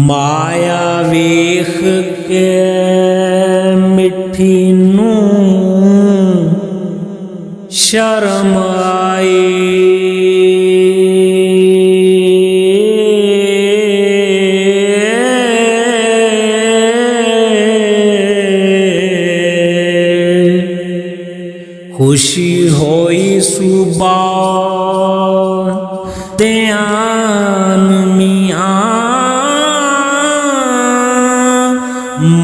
माया वेख के मिठी नूं शर्म आई। खुशी होई सुबह ध्यान मियां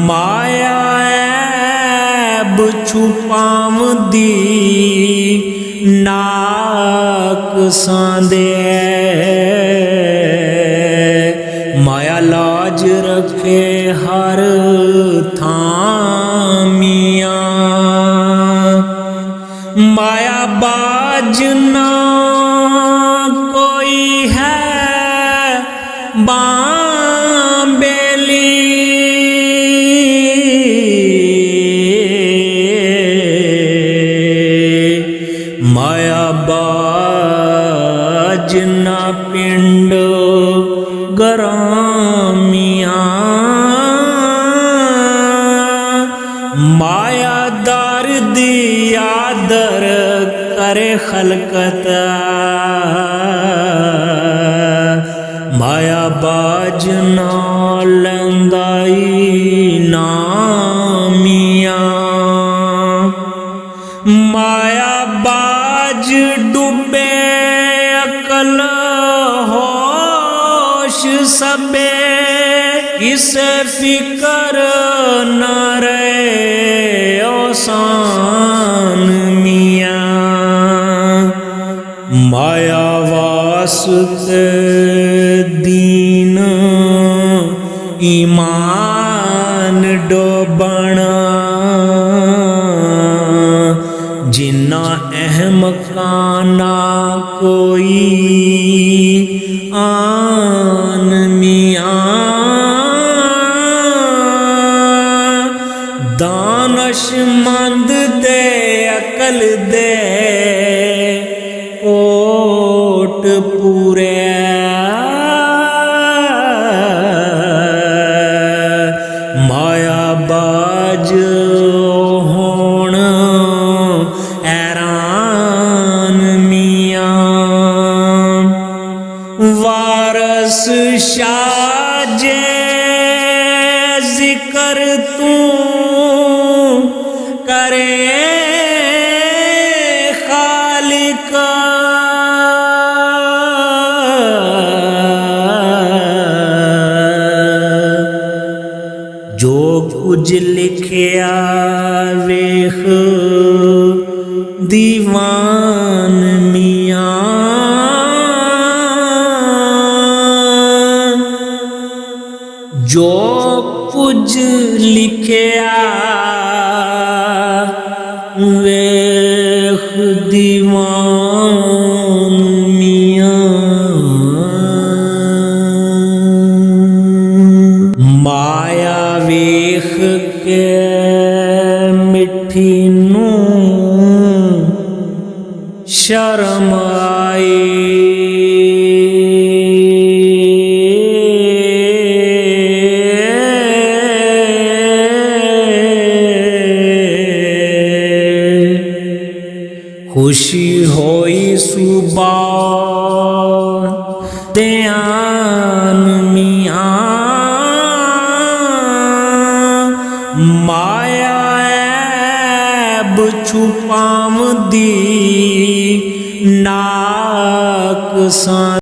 माया ऐब छुपावदी नाक सांदे। माया लाज रखे हर थां मियां माया बाज ना कोई है बांबेली। माया बाज ना पिंड गरामियां माया दर दी आदर करे खलकत। माया बाज ना लंगाई नामियां माया बाज डूबे अकल होश सबे। इसे फिकर न रहे ओसान मियां माया वास्ते दीन ईमान डोबना। जिन्ना अहमकाना कोई आन मियां दानशमंद दे अकल दे ओट पूरे। माया बाज होण हैरान मियां वारस शाह जे जिक्र तू करे खालिक। जो कुछ लिखिया वेख दीवान मियां जो कुछ लिखिया वेख दीवान मियां माया वेख के मिठी नूं शर्म आई। खुशी होई सुबह ध्यान मियां माया ऐब छुपावदी नाक सांदे।